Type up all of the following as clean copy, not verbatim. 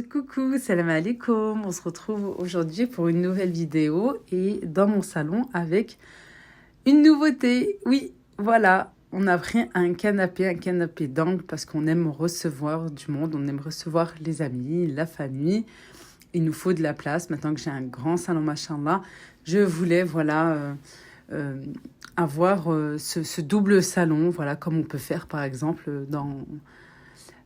coucou, salam alaikum. On se retrouve aujourd'hui pour une nouvelle vidéo et dans mon salon avec une nouveauté. Oui, voilà, on a pris un canapé d'angle parce qu'on aime recevoir du monde, on aime recevoir les amis, la famille. Il nous faut de la place. Maintenant que j'ai un grand salon, machallah, je voulais, avoir ce double salon, voilà, comme on peut faire par exemple dans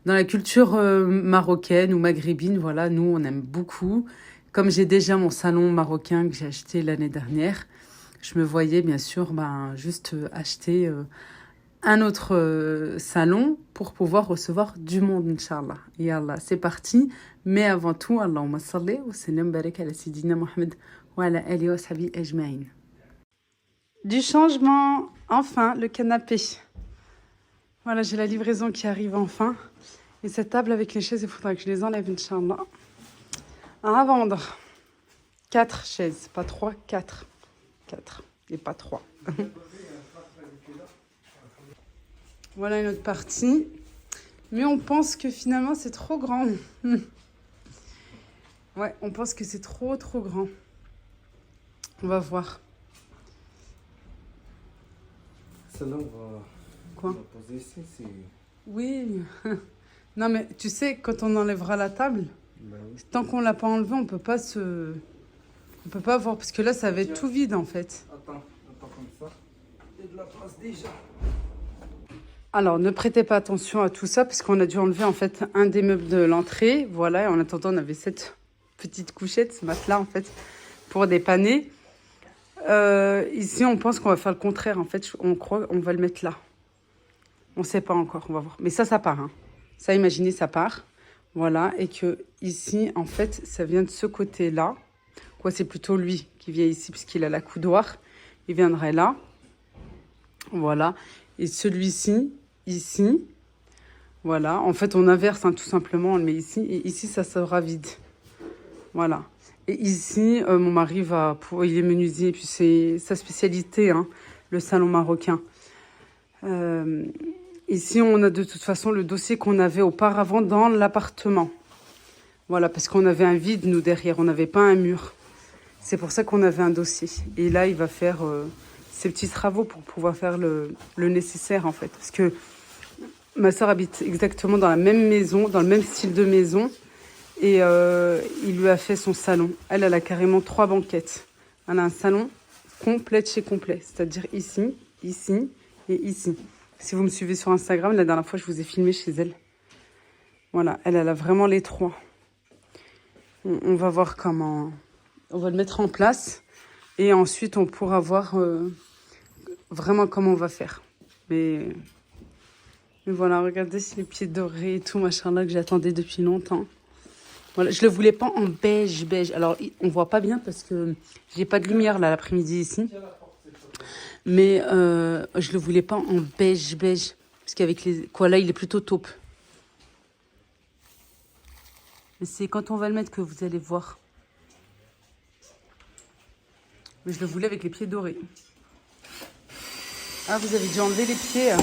la culture marocaine ou maghrébine. Voilà, nous, on aime beaucoup. Comme j'ai déjà mon salon marocain que j'ai acheté l'année dernière, je me voyais bien sûr juste acheter un autre salon pour pouvoir recevoir du monde, Inch'Allah. Yallah, c'est parti. Mais avant tout, Allahumma salli wa sallim barik ala Sidina Mohamed wa ala alihi wa sahbihi ajma'in. Du changement, enfin, le canapé. Voilà, j'ai la livraison qui arrive enfin. Et cette table avec les chaises, il faudra que je les enlève, Inch'Allah. À vendre. 4 chaises, pas 3, 4. 4 et pas 3. Voilà une autre partie. Mais on pense que finalement, c'est trop grand. Ouais, on pense que c'est trop grand. On va voir. Celle-là, on va poser ici. Oui. Non, mais tu sais, quand on enlèvera la table, Oui. tant qu'on l'a pas enlevée, on peut pas voir. Parce que là, ça va être tout vide, en fait. Attends comme ça. Il y a de la place déjà. Alors, ne prêtez pas attention à tout ça, parce qu'on a dû enlever, en fait, un des meubles de l'entrée. Voilà, et en attendant, on avait cette petite couchette, ce matelas, en fait, pour dépanner. Ici, on pense qu'on va faire le contraire. En fait, on croit qu'on va le mettre là. On ne sait pas encore, on va voir. Mais ça part. Hein. Ça, imaginez, ça part. Voilà, et que ici, en fait, ça vient de ce côté-là. Quoi, c'est plutôt lui qui vient ici, puisqu'il a la coudoir. Il viendrait là. Voilà. Et celui-ci, ici. Voilà. En fait, on inverse, hein, tout simplement. On le met ici. Et ici, ça sera vide. Voilà. Et ici, mon mari il est menuisier, puis c'est sa spécialité, hein, le salon marocain. Ici, on a de toute façon le dossier qu'on avait auparavant dans l'appartement. Voilà, parce qu'on avait un vide, nous, derrière. On n'avait pas un mur. C'est pour ça qu'on avait un dossier. Et là, il va faire ses petits travaux pour pouvoir faire le nécessaire, en fait. Parce que ma soeur habite exactement dans la même maison, dans le même style de maison. Et il lui a fait son salon. Elle a carrément 3 banquettes. Elle a un salon complet de chez complet. C'est-à-dire ici, ici et ici. Si vous me suivez sur Instagram, la dernière fois, je vous ai filmé chez elle. Voilà, elle a vraiment les 3. On va voir comment... On va le mettre en place. Et ensuite, on pourra voir vraiment comment on va faire. Mais voilà, regardez les pieds dorés et tout, machin là, que j'attendais depuis longtemps. Voilà, je le voulais pas en beige. Alors, on voit pas bien parce que j'ai pas de lumière là l'après-midi ici. Mais je le voulais pas en beige. Parce qu'avec là, il est plutôt taupe. Mais c'est quand on va le mettre que vous allez voir. Mais je le voulais avec les pieds dorés. Ah, vous avez dû enlever les pieds.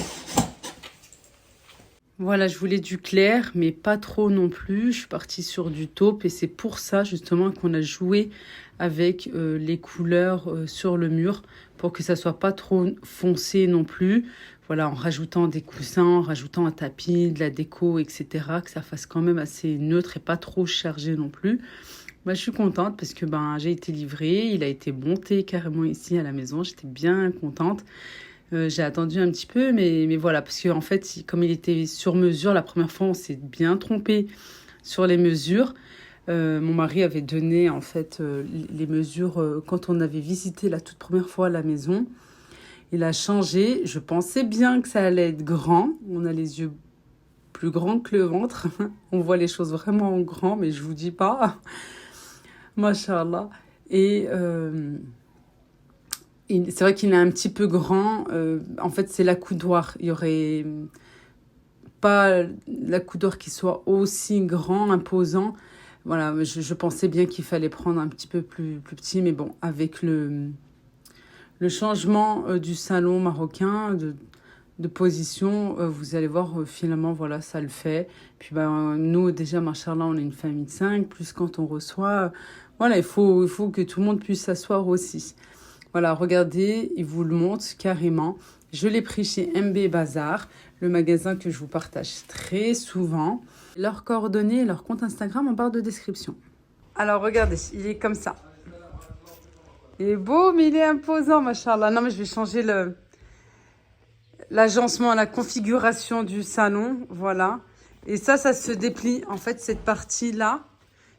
Voilà, je voulais du clair, mais pas trop non plus. Je suis partie sur du taupe et c'est pour ça justement qu'on a joué avec les couleurs sur le mur pour que ça soit pas trop foncé non plus. Voilà, en rajoutant des coussins, en rajoutant un tapis, de la déco, etc. Que ça fasse quand même assez neutre et pas trop chargé non plus. Je suis contente parce que j'ai été livrée. Il a été monté carrément ici à la maison. J'étais bien contente. J'ai attendu un petit peu, mais voilà, parce qu'en fait, comme il était sur mesure, la première fois, on s'est bien trompé sur les mesures. Mon mari avait donné, en fait, les mesures quand on avait visité la toute première fois la maison. Il a changé. Je pensais bien que ça allait être grand. On a les yeux plus grands que le ventre. On voit les choses vraiment en grand, mais je vous dis pas. Machallah. Et... c'est vrai qu'il est un petit peu grand. En fait, c'est la coudoir. Il y aurait pas la coudoir qui soit aussi grand, imposant. Voilà, je pensais bien qu'il fallait prendre un petit peu plus petit. Mais bon, avec le changement du salon marocain, de position, vous allez voir, finalement, voilà, ça le fait. Puis, nous, déjà, machallah, on est une famille de 5, plus quand on reçoit, voilà, il faut que tout le monde puisse s'asseoir aussi. Voilà, regardez, il vous le montre carrément. Je l'ai pris chez MB Bazar, le magasin que je vous partage très souvent. Leurs coordonnées et leur compte Instagram en barre de description. Alors, regardez, il est comme ça. Il est beau, mais il est imposant, machallah. Non, mais je vais changer l'agencement, la configuration du salon, voilà. Et ça se déplie. En fait, cette partie-là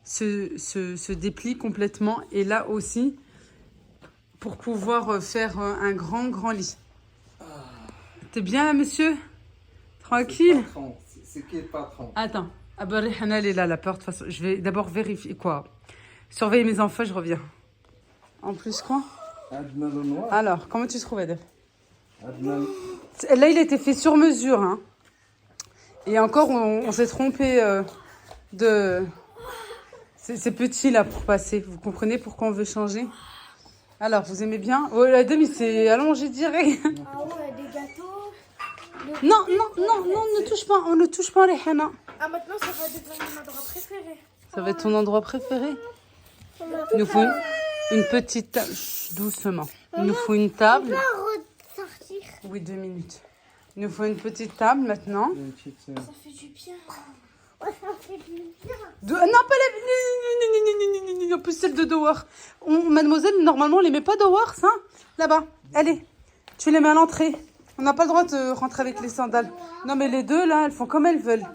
se déplie complètement. Et là aussi, pour pouvoir faire un grand lit. T'es bien là, monsieur? Tranquille? C'est qui le patron? Attends. Rihana, elle est là, la porte. De toute façon, je vais d'abord vérifier quoi. Surveiller mes enfants, je reviens. En plus, quoi? Alors, comment tu te trouves, Edef? Là, il était fait sur mesure. Hein. Et encore, on s'est trompé de... C'est petit, là, pour passer. Vous comprenez pourquoi on veut changer? Alors, vous aimez bien? Oh, la dame, il s'est allongé direct. Ah ouais, des gâteaux. Non, on ne touche pas, Rihana. Ah, maintenant, ça va devenir mon endroit préféré. Ça va être ton endroit préféré? Il nous faut une petite table. Doucement. Il nous faut une table. On va ressortir. Oui, 2 minutes. Il nous faut une petite table maintenant. Ça fait du bien. Oh, ça fait du bien. Non, pas la... En plus, celle de dehors. Mademoiselle, normalement, on les met pas dehors, ça. Là-bas. Allez, tu les mets à l'entrée. On n'a pas le droit de rentrer avec les sandales. Non, mais les deux, là, elles font comme elles veulent.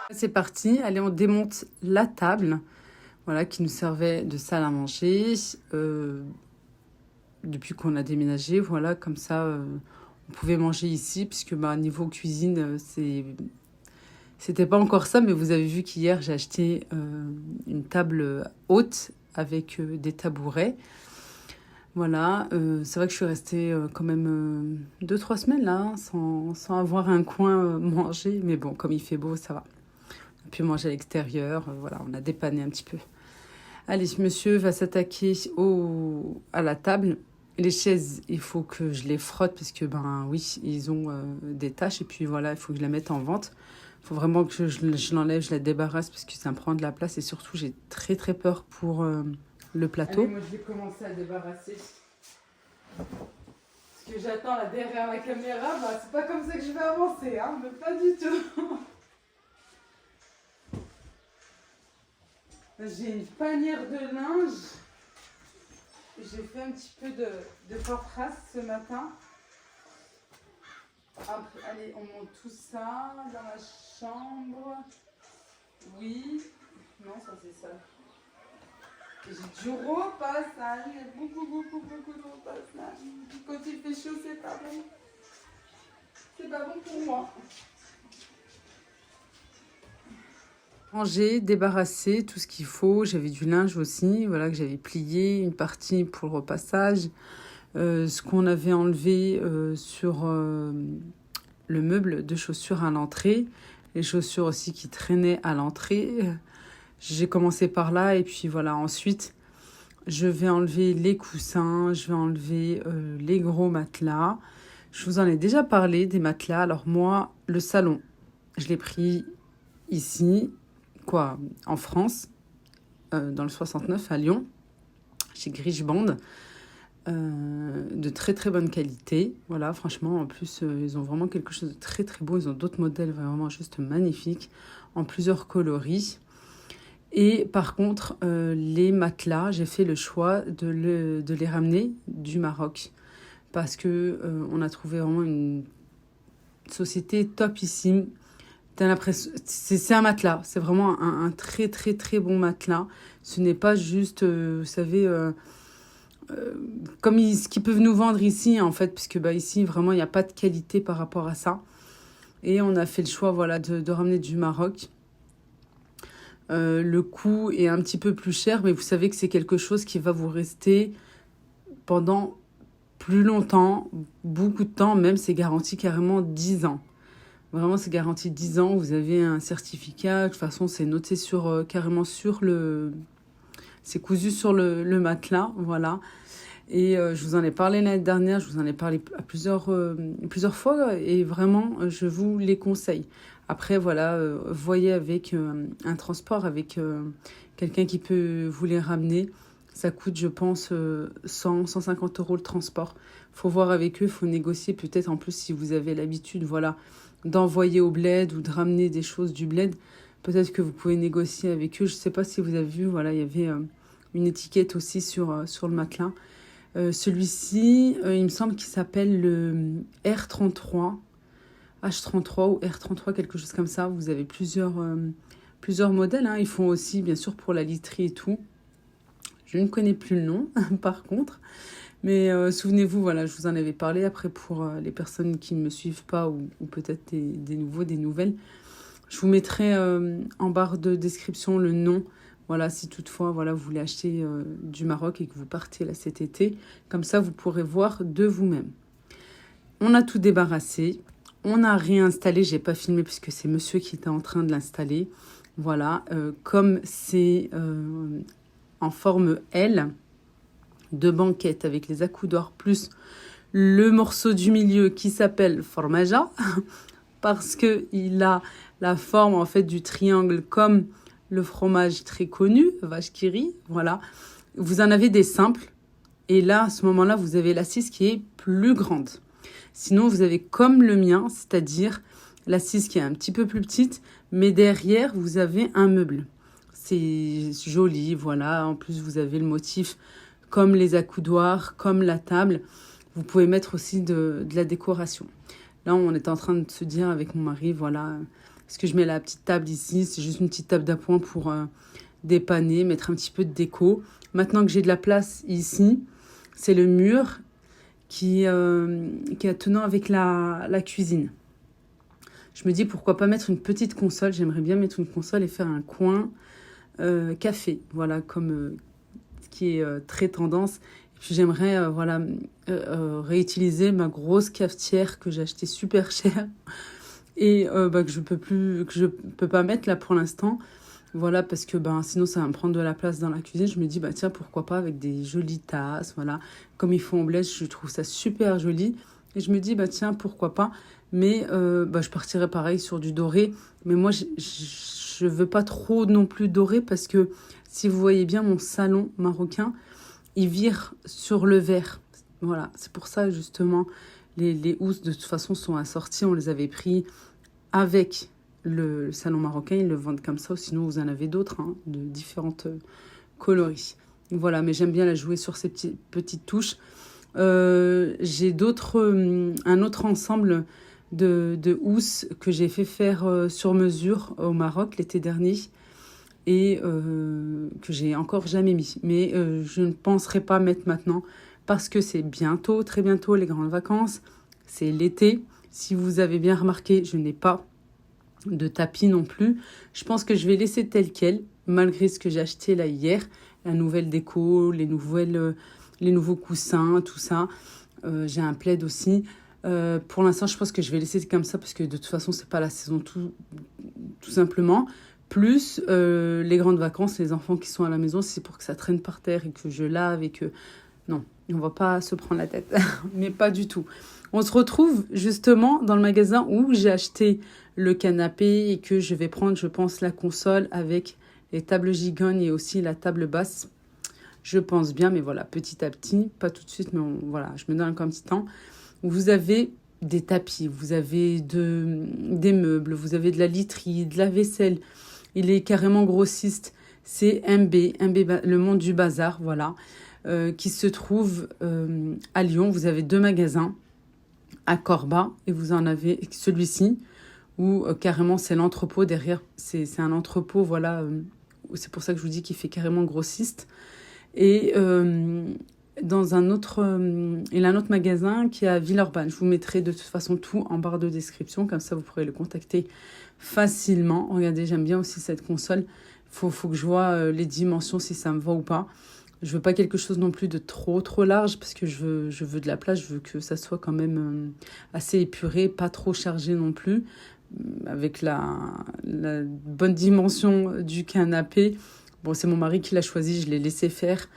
C'est parti. Allez, on démonte la table. Voilà, qui nous servait de salle à manger. Depuis qu'on a déménagé, voilà, comme ça, on pouvait manger ici, puisque niveau cuisine, c'était pas encore ça, mais vous avez vu qu'hier, j'ai acheté une table haute avec des tabourets. Voilà, c'est vrai que je suis restée quand même 2-3 semaines là, sans avoir un coin manger, mais bon, comme il fait beau, ça va. On a pu manger à l'extérieur, voilà, on a dépanné un petit peu. Allez, monsieur va s'attaquer à la table. Les chaises, il faut que je les frotte parce que, oui, ils ont des taches. Et puis voilà, il faut que je la mette en vente. Il faut vraiment que je l'enlève, je la débarrasse parce que ça me prend de la place. Et surtout, j'ai très peur pour le plateau. Allez, moi, je vais commencer à débarrasser. Ce que j'attends là derrière la caméra, c'est pas comme ça que je vais avancer, hein, mais pas du tout. J'ai une panière de linge. J'ai fait un petit peu de paperasse ce matin. Après, allez, on monte tout ça dans la chambre. Oui. Non, ça c'est ça. J'ai du repassage. Il y a beaucoup de repassage. Quand il fait chaud, c'est pas bon. C'est pas bon pour moi. Ranger, débarrasser tout ce qu'il faut. J'avais du linge aussi, voilà, que j'avais plié, une partie pour le repassage. Ce qu'on avait enlevé sur le meuble de chaussures à l'entrée. Les chaussures aussi qui traînaient à l'entrée. J'ai commencé par là et puis voilà, ensuite, je vais enlever les coussins, je vais enlever les gros matelas. Je vous en ai déjà parlé des matelas. Alors moi, le salon, je l'ai pris ici, en France, dans le 69 à Lyon, chez Grichband, de très bonne qualité. Voilà, franchement, en plus, ils ont vraiment quelque chose de très beau. Ils ont d'autres modèles vraiment juste magnifiques, en plusieurs coloris. Et par contre, les matelas, j'ai fait le choix de les ramener du Maroc, parce que on a trouvé vraiment une société topissime. T'as l'impression, c'est un matelas, c'est vraiment un très bon matelas. Ce n'est pas juste, vous savez, comme ce qu'ils peuvent nous vendre ici, en fait, puisque ici, vraiment, il n'y a pas de qualité par rapport à ça. Et on a fait le choix, voilà, de ramener du Maroc. Le coût est un petit peu plus cher, mais vous savez que c'est quelque chose qui va vous rester pendant plus longtemps, beaucoup de temps, même c'est garanti carrément 10 ans. Vraiment, c'est garanti 10 ans. Vous avez un certificat. De toute façon, c'est noté sur, carrément sur le... C'est cousu sur le matelas, voilà. Et je vous en ai parlé l'année dernière, je vous en ai parlé à plusieurs fois. Et vraiment, je vous les conseille. Après, voilà, voyez avec un transport, avec quelqu'un qui peut vous les ramener. Ça coûte, je pense, 150 € le transport. Faut voir avec eux, faut négocier. Peut-être en plus, si vous avez l'habitude, voilà, d'envoyer au bled ou de ramener des choses du bled, peut-être que vous pouvez négocier avec eux. Je ne sais pas si vous avez vu, voilà, il y avait une étiquette aussi sur le matelas. Celui-ci, il me semble qu'il s'appelle le R33, H33 ou R33, quelque chose comme ça. Vous avez plusieurs modèles, hein. Ils font aussi, bien sûr, pour la literie et tout. Je ne connais plus le nom, par contre. Mais souvenez-vous, voilà, je vous en avais parlé. Après, pour les personnes qui ne me suivent pas ou peut-être des nouveaux, des nouvelles, je vous mettrai en barre de description le nom. Voilà, si toutefois, voilà, vous voulez acheter du Maroc et que vous partez là cet été. Comme ça, vous pourrez voir de vous-même. On a tout débarrassé. On a réinstallé. J'ai pas filmé puisque c'est monsieur qui était en train de l'installer. Voilà, comme c'est en forme L, de banquette avec les accoudoirs plus le morceau du milieu qui s'appelle formaja parce que il a la forme en fait du triangle comme le fromage très connu, vache qui rit, voilà. Vous en avez des simples et là à ce moment-là vous avez l'assise qui est plus grande. Sinon vous avez comme le mien, c'est-à-dire l'assise qui est un petit peu plus petite, mais derrière vous avez un meuble. C'est joli, voilà. En plus vous avez le motif comme les accoudoirs, comme la table. Vous pouvez mettre aussi de la décoration. Là, on est en train de se dire avec mon mari, voilà, est-ce que je mets la petite table ici? C'est juste une petite table d'appoint pour dépanner, mettre un petit peu de déco. Maintenant que j'ai de la place ici, c'est le mur qui est attenant avec la cuisine. Je me dis, pourquoi pas mettre une petite console? J'aimerais bien mettre une console et faire un coin café, voilà, comme... qui est très tendance. Et puis j'aimerais voilà, réutiliser ma grosse cafetière que j'ai achetée super cher et que je peux pas mettre là pour l'instant. Voilà, parce que sinon ça va me prendre de la place dans la cuisine. Je me dis, tiens, pourquoi pas avec des jolies tasses, voilà. Comme ils font en Blaise, je trouve ça super joli. Et je me dis, tiens, pourquoi pas. Mais je partirais pareil sur du doré. Mais moi, je veux pas trop non plus doré parce que si vous voyez bien mon salon marocain, il vire sur le vert. Voilà, c'est pour ça justement, les housses de toute façon sont assorties. On les avait pris avec le salon marocain. Ils le vendent comme ça, ou sinon vous en avez d'autres, hein, de différentes coloris. Voilà, mais j'aime bien la jouer sur ces petites touches. J'ai un autre ensemble de housses que j'ai fait faire sur mesure au Maroc l'été dernier. Et que j'ai encore jamais mis. Mais je ne penserai pas mettre maintenant parce que c'est bientôt, très bientôt, les grandes vacances. C'est l'été. Si vous avez bien remarqué, je n'ai pas de tapis non plus. Je pense que je vais laisser tel quel, malgré ce que j'ai acheté là hier. La nouvelle déco, les nouveaux coussins, tout ça. J'ai un plaid aussi. Pour l'instant, je pense que je vais laisser comme ça parce que de toute façon, c'est pas la saison tout simplement. Plus les grandes vacances, les enfants qui sont à la maison, c'est pour que ça traîne par terre et que je lave et que... Non, on va pas se prendre la tête, mais pas du tout. On se retrouve justement dans le magasin où j'ai acheté le canapé et que je vais prendre, je pense, la console avec les tables gigognes et aussi la table basse. Je pense bien, mais voilà, petit à petit, pas tout de suite, mais voilà, je me donne encore un petit temps. Vous avez des tapis, vous avez des meubles, vous avez de la literie, de la vaisselle. Il est carrément grossiste. C'est MB, le monde du bazar, voilà, qui se trouve à Lyon. Vous avez 2 magasins à Corba et vous en avez celui-ci où carrément c'est l'entrepôt derrière. C'est un entrepôt, voilà. C'est pour ça que je vous dis qu'il fait carrément grossiste. Et dans un autre magasin qui est à Villeurbanne. Je vous mettrai de toute façon tout en barre de description, comme ça vous pourrez le contacter facilement. Regardez, j'aime bien aussi cette console. Faut que je vois les dimensions si ça me va ou pas. Je veux pas quelque chose non plus de trop large parce que je veux de la place. Je veux que ça soit quand même assez épuré, pas trop chargé non plus. avec la bonne dimension du canapé. Bon, c'est mon mari qui l'a choisi, je l'ai laissé faire.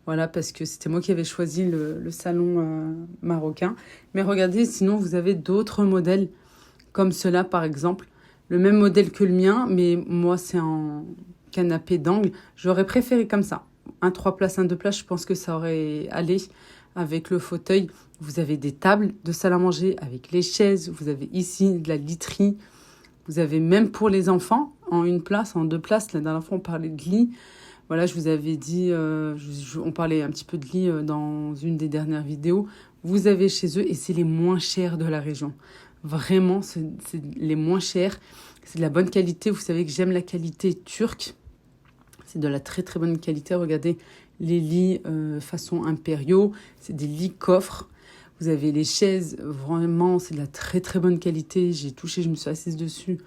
Voilà, parce que c'était moi qui avais choisi le salon marocain. Mais regardez, sinon, vous avez d'autres modèles comme cela, par exemple. Le même modèle que le mien, mais moi, c'est en canapé d'angle. J'aurais préféré comme ça. Un 3 places, un 2 places, je pense que ça aurait allé avec le fauteuil. Vous avez des tables de salle à manger avec les chaises. Vous avez ici de la literie. Vous avez même pour les enfants, en 1 place, en 2 places. La dernière fois, on parlait de lit. Voilà, je vous avais dit, on parlait un petit peu de lit dans une des dernières vidéos. Vous avez chez eux et c'est les moins chers de la région. Vraiment, c'est les moins chers. C'est de la bonne qualité. Vous savez que j'aime la qualité turque. C'est de la très très bonne qualité. Regardez les lits façon impériaux. C'est des lits coffres. Vous avez les chaises. Vraiment, c'est de la très très bonne qualité. J'ai touché, je me suis assise dessus.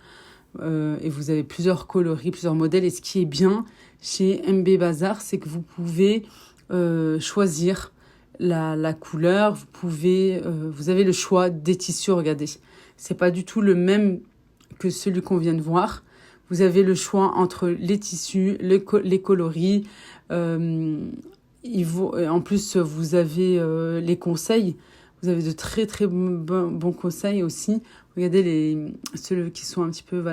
Et vous avez plusieurs coloris, plusieurs modèles. Et ce qui est bien chez MB Bazar, c'est que vous pouvez choisir la couleur. Vous avez le choix des tissus. Regardez, c'est pas du tout le même que celui qu'on vient de voir. Vous avez le choix entre les tissus, les coloris. En plus, vous avez les conseils. Vous avez de très très bons conseils aussi. Regardez ceux qui sont un petit peu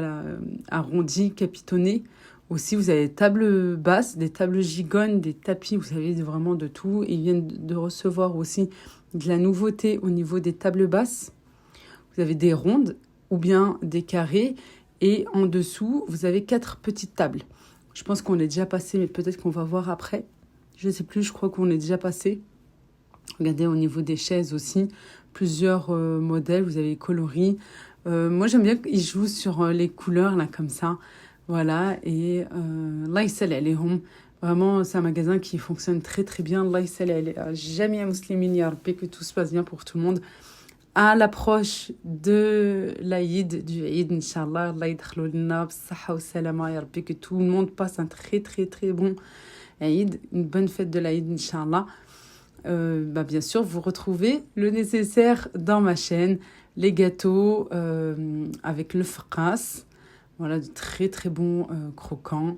arrondis, capitonnés. Aussi, vous avez des tables basses, des tables gigognes, des tapis. Vous avez vraiment de tout. Ils viennent de recevoir aussi de la nouveauté au niveau des tables basses. Vous avez des rondes ou bien des carrés. Et en dessous, vous avez 4 petites tables. Je pense qu'on est déjà passé, mais peut-être qu'on va voir après. Je ne sais plus, je crois qu'on est déjà passé. Regardez au niveau des chaises aussi, plusieurs modèles, vous avez les coloris. Moi, j'aime bien qu'ils jouent sur les couleurs, là, comme ça. Voilà, et Allah yissal alayhom. Vraiment, c'est un magasin qui fonctionne très, très bien. Allah yissal alayhom. Jamia muslimin ya rabbi, que tout se passe bien pour tout le monde. À l'approche de l'Aïd, du Aïd, Inch'Allah, Allah yadkhlu lana b'saha wa salama ya rabbi, que tout le monde passe un très, très, très bon Aïd, une bonne fête de l'Aïd, Inch'Allah. Bien sûr, vous retrouvez le nécessaire dans ma chaîne, les gâteaux avec le faqas, voilà, de très très bons croquants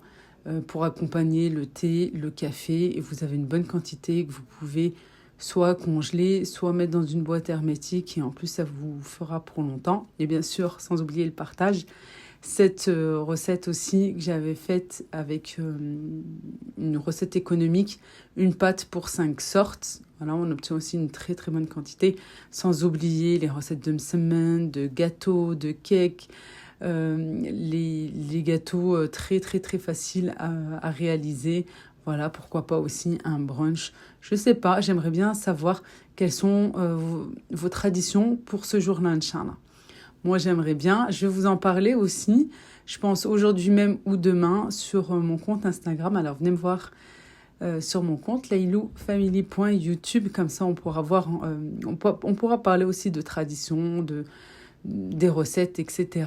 pour accompagner le thé, le café, et vous avez une bonne quantité que vous pouvez soit congeler, soit mettre dans une boîte hermétique, et en plus ça vous fera pour longtemps. Et bien sûr, sans oublier le partage. Cette recette aussi que j'avais faite avec une recette économique, une pâte pour 5 sortes. Voilà, on obtient aussi une très très bonne quantité, sans oublier les recettes de msemen, de gâteaux, de cakes, les gâteaux très très très faciles à réaliser. Voilà, pourquoi pas aussi un brunch. Je sais pas, j'aimerais bien savoir quelles sont vos traditions pour ce jour-là, Inch'Allah. Moi, j'aimerais bien. Je vais vous en parler aussi, je pense aujourd'hui même ou demain, sur mon compte Instagram. Alors, venez me voir sur mon compte, lailoufamily.youtube. Comme ça, on pourra voir, on pourra parler aussi de traditions, des recettes, etc.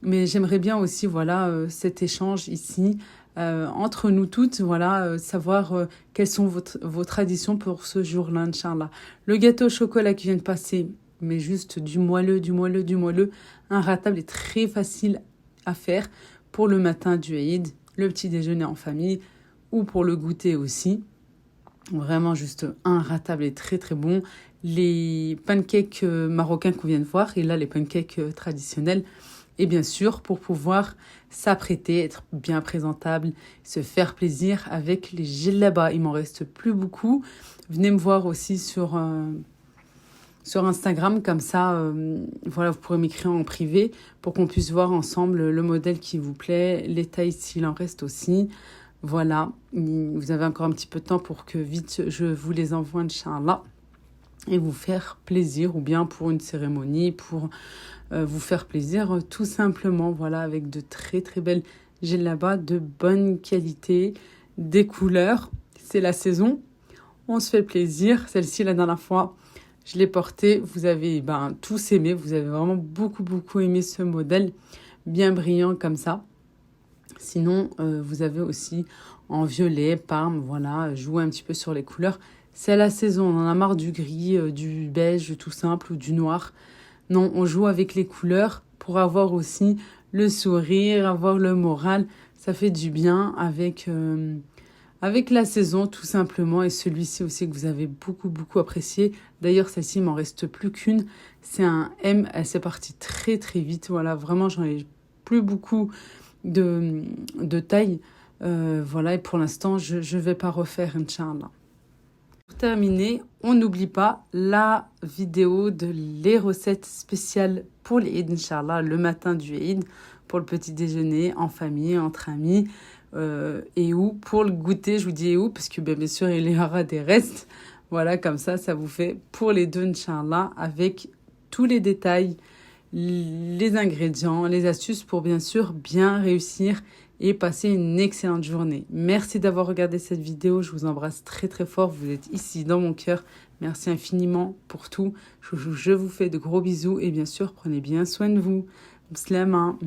Mais j'aimerais bien aussi, voilà, cet échange ici, entre nous toutes, voilà, savoir quelles sont vos traditions pour ce jour-là, Inch'Allah. Le gâteau au chocolat qui vient de passer, mais juste du moelleux. Un ratable est très facile à faire pour le matin du Eid, le petit déjeuner en famille ou pour le goûter aussi. Vraiment juste un ratable est très très bon. Les pancakes marocains qu'on vient de voir, et là les pancakes traditionnels. Et bien sûr, pour pouvoir s'apprêter, être bien présentable, se faire plaisir avec les djellabas. Il m'en reste plus beaucoup. Venez me voir aussi sur Instagram, comme ça, voilà, vous pourrez m'écrire en privé pour qu'on puisse voir ensemble le modèle qui vous plaît, les tailles s'il en reste aussi. Voilà, vous avez encore un petit peu de temps pour que vite je vous les envoie, Inch'Allah, et vous faire plaisir, ou bien pour une cérémonie, pour vous faire plaisir tout simplement, voilà, avec de très très belles djellabas de bonne qualité, des couleurs. C'est la saison, on se fait plaisir. Celle-ci, la dernière fois, je l'ai portée, vous avez tous aimé, vous avez vraiment beaucoup aimé ce modèle, bien brillant comme ça. Sinon, vous avez aussi en violet, parme, voilà, jouer un petit peu sur les couleurs. C'est la saison, on en a marre du gris, du beige tout simple ou du noir. Non, on joue avec les couleurs pour avoir aussi le sourire, avoir le moral. Ça fait du bien avec la saison tout simplement. Et celui-ci aussi que vous avez beaucoup apprécié. D'ailleurs, celle-ci, il m'en reste plus qu'une. C'est un M, elle s'est partie très vite. Voilà, vraiment, j'en ai plus beaucoup de taille. Voilà, et pour l'instant, je ne vais pas refaire, Inch'Allah. Pour terminer, on n'oublie pas la vidéo de les recettes spéciales pour l'Eid, Inch'Allah, le matin du Eid, pour le petit déjeuner, en famille, entre amis, et où pour le goûter, je vous dis et où, parce que bien sûr, il y aura des restes. Voilà, comme ça vous fait pour les deux, Inch'Allah, avec tous les détails, les ingrédients, les astuces pour bien sûr bien réussir et passer une excellente journée. Merci d'avoir regardé cette vidéo. Je vous embrasse très fort. Vous êtes ici dans mon cœur. Merci infiniment pour tout. Je vous fais de gros bisous et bien sûr, prenez bien soin de vous. Slama.